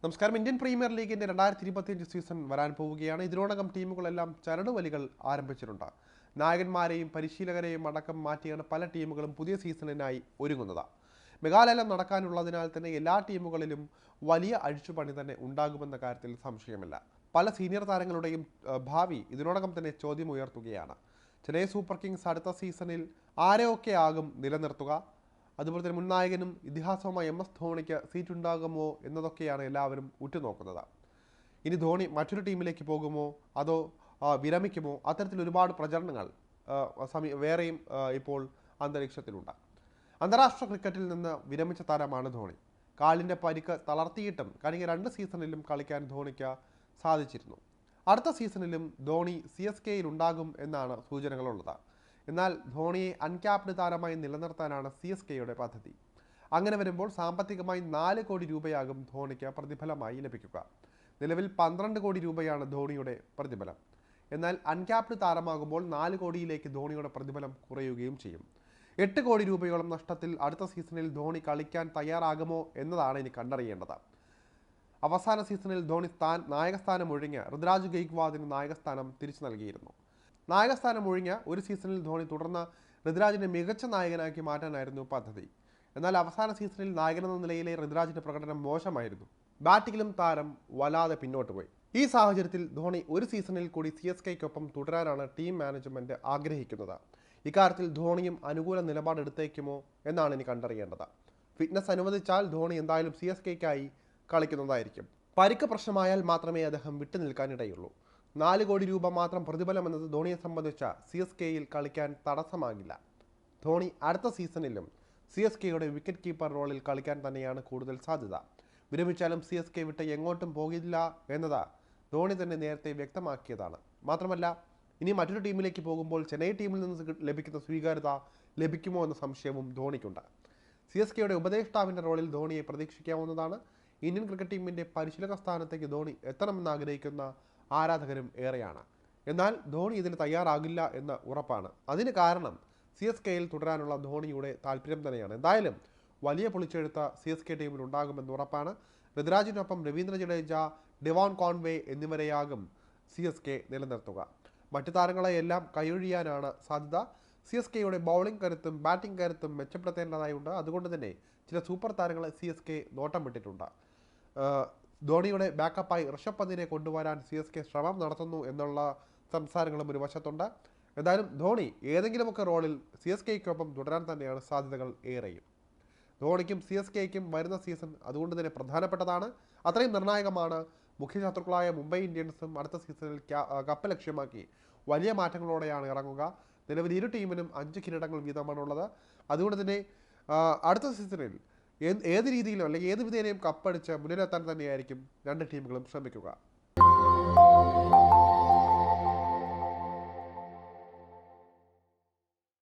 നമസ്കാരം. Indian premier ലീഗിന്റെ 2025 season വരാൻ പോവുകയാണ്. ഇതിനോടകം ടീമുകളെല്ലാം ചരടുവലികൾ ആരംഭിച്ചിട്ടുണ്ട്. നായകന്മാരെയും പരിശീലകരെയും അടക്കം മാറ്റിയാണ് പല ടീമുകളും പുതിയ സീസണിനായി ഒരുങ്ങുന്നത്. മെഗാലയം നടക്കാനുള്ളതിനാൽ തന്നെ എല്ലാ ടീമുകളിലും വലിയ അഴിച്ചുപണി തന്നെ ഉണ്ടാകുമെന്ന കാര്യത്തിൽ സംശയമില്ല. പല സീനിയർ താരങ്ങളുടെയും ഭാവി ഇതിനോടകം തന്നെ ചോദ്യം ഉയർത്തുകയാണ്. ചെന്നൈ സൂപ്പർ കിങ്സ് അടുത്ത സീസണിൽ ആരെയൊക്കെ ആകും നിലനിർത്തുക? അതുപോലെ തന്നെ മുൻ നായകനും ഇതിഹാസവുമായ MS ധോണിക്ക് സീറ്റ് ഉണ്ടാകുമോ എന്നതൊക്കെയാണ് എല്ലാവരും ഉറ്റുനോക്കുന്നത്. ഇനി ധോണി മറ്റൊരു ടീമിലേക്ക് പോകുമോ അതോ വിരമിക്കുമോ? അത്തരത്തിൽ ഒരുപാട് പ്രചരണങ്ങൾ വേറെയും ഇപ്പോൾ അന്തരീക്ഷത്തിലുണ്ട്. അന്താരാഷ്ട്ര ക്രിക്കറ്റിൽ നിന്ന് വിരമിച്ച താരമാണ് ധോണി. കാലിൻ്റെ പരിക്ക് തളർത്തിയിട്ടും കഴിഞ്ഞ 2 സീസണിലും കളിക്കാൻ ധോണിക്ക് സാധിച്ചിരുന്നു. അടുത്ത സീസണിലും ധോണി CSKയിൽ ഉണ്ടാകും എന്നാണ് സൂചനകളുള്ളത്. എന്നാൽ ധോണിയെ അൺക്യാപ്ഡ് താരമായി നിലനിർത്താനാണ് CSKയുടെ പദ്ധതി. അങ്ങനെ വരുമ്പോൾ സാമ്പത്തികമായി 4 കോടി രൂപയാകും ധോണിക്ക് പ്രതിഫലമായി ലഭിക്കുക. നിലവിൽ 12 കോടി രൂപയാണ് ധോണിയുടെ പ്രതിഫലം. എന്നാൽ അൺക്യാപ്ഡ് താരമാകുമ്പോൾ 4 കോടിയിലേക്ക് ധോണിയുടെ പ്രതിഫലം കുറയുകയും ചെയ്യും. 8 കോടി രൂപയോളം നഷ്ടത്തിൽ അടുത്ത സീസണിൽ ധോണി കളിക്കാൻ തയ്യാറാകുമോ എന്നതാണ് ഇനി കണ്ടറിയേണ്ടത്. അവസാന സീസണിൽ ധോണി നായകസ്ഥാനം ഒഴിഞ്ഞ് ഋതുരാജ് ഗെയ്ക്വാദിന് നായകസ്ഥാനം തിരിച്ചു നൽകിയിരുന്നു. നായകസ്ഥാനം ഒഴിഞ്ഞ ഒരു സീസണിൽ ധോണി തുടർന്ന് ഋതുരാജിനെ മികച്ച നായകനാക്കി മാറ്റാനായിരുന്നു പദ്ധതി. എന്നാൽ അവസാന സീസണിൽ നായകനെന്ന നിലയിലെ ഋതുരാജിന്റെ പ്രകടനം മോശമായിരുന്നു. ബാറ്റിങ്ങിലും താരം വല്ലാതെ പിന്നോട്ട് പോയി. ഈ സാഹചര്യത്തിൽ ധോണി ഒരു സീസണിൽ കൂടി CSKയ്ക്കൊപ്പം തുടരാനാണ് ടീം മാനേജ്മെന്റ് ആഗ്രഹിക്കുന്നത്. ഇക്കാര്യത്തിൽ ധോണിയും അനുകൂല നിലപാടെടുത്തേക്കുമോ എന്നാണ് ഇനി കണ്ടറിയേണ്ടത്. ഫിറ്റ്നസ് അനുവദിച്ചാൽ ധോണി എന്തായാലും CSKയ്ക്കായി കളിക്കുന്നതായിരിക്കും. പരിക്ക് പ്രശ്നമായാൽ മാത്രമേ അദ്ദേഹം വിട്ടുനിൽക്കാനിടയുള്ളൂ. 4 കോടി രൂപ മാത്രം പ്രതിഫലം എന്നത് ധോണിയെ സംബന്ധിച്ച CSKയിൽ കളിക്കാൻ തടസ്സമാകില്ല. ധോണി അടുത്ത സീസണിലും CSKയുടെ വിക്കറ്റ് കീപ്പർ റോളിൽ കളിക്കാൻ തന്നെയാണ് കൂടുതൽ സാധ്യത. വിരമിച്ചാലും CSK വിട്ട് എങ്ങോട്ടും പോകില്ല എന്നത് ധോണി തന്നെ നേരത്തെ വ്യക്തമാക്കിയതാണ്. മാത്രമല്ല, ഇനി മറ്റൊരു ടീമിലേക്ക് പോകുമ്പോൾ ചെന്നൈ ടീമിൽ നിന്ന് ലഭിക്കുന്ന സ്വീകാര്യത ലഭിക്കുമോ എന്ന സംശയവും ധോണിക്കുണ്ട്. CSKയുടെ ഉപദേഷ്ടാവിൻ്റെ റോളിൽ ധോണിയെ പ്രതീക്ഷിക്കാവുന്നതാണ്. ഇന്ത്യൻ ക്രിക്കറ്റ് ടീമിൻ്റെ പരിശീലക സ്ഥാനത്തേക്ക് ധോണി എത്തണമെന്ന് ആഗ്രഹിക്കുന്ന ആരാധകരും ഏറെയാണ്. എന്നാൽ ധോണി ഇതിന് തയ്യാറാകില്ല എന്ന് ഉറപ്പാണ്. അതിന് കാരണം CSKയിൽ തുടരാനുള്ള ധോണിയുടെ താല്പര്യം തന്നെയാണ്. എന്തായാലും വലിയ പൊളിച്ചെഴുത്ത് CSK ടീമിൽ ഉണ്ടാകുമെന്ന് ഉറപ്പാണ്. ഋതുരാജിനൊപ്പം രവീന്ദ്ര ജഡേജ, ഡെവോൺ കോൺവേ എന്നിവരെയാകും CSK നിലനിർത്തുക. മറ്റു താരങ്ങളെയെല്ലാം കൈയൊഴിയാനാണ് സാധ്യത. CSKയുടെ ബൗളിംഗ് കരുത്തും ബാറ്റിംഗ് കരുത്തും മെച്ചപ്പെടുത്തേണ്ടതായുണ്ട്. അതുകൊണ്ട് തന്നെ ചില സൂപ്പർ താരങ്ങളെ CSK നോട്ടം വിട്ടിട്ടുണ്ട്. ധോണിയുടെ ബാക്കപ്പായി ഋഷഭ് പന്തിനെ കൊണ്ടുവരാൻ CSK ശ്രമം നടത്തുന്നു എന്നുള്ള സംസാരങ്ങളും ഒരു വശത്തുണ്ട്. എന്തായാലും ധോണി ഏതെങ്കിലുമൊക്കെ റോളിൽ CSKയ്ക്കൊപ്പം തുടരാൻ തന്നെയാണ് സാധ്യതകൾ ഏറെയും. ധോണിക്കും CSKയ്ക്കും വരുന്ന സീസൺ അതുകൊണ്ട് തന്നെ പ്രധാനപ്പെട്ടതാണ്. അത്രയും നിർണായകമാണ്. മുഖ്യ ശത്രുക്കളായ മുംബൈ ഇന്ത്യൻസും അടുത്ത സീസണിൽ കപ്പ് ലക്ഷ്യമാക്കി വലിയ മാറ്റങ്ങളോടെയാണ് ഇറങ്ങുക. നിലവിൽ ഇരു ടീമിനും 5 കിരീടങ്ങൾ വീതമാണുള്ളത്. അതുകൊണ്ട് തന്നെ അടുത്ത സീസണിൽ ഏത് രീതിയിലും അല്ലെങ്കിൽ ഏത് വിധേനയും കപ്പടിച്ച് മുന്നിലെത്താൻ തന്നെയായിരിക്കും 2 ടീമുകളും ശ്രമിക്കുക.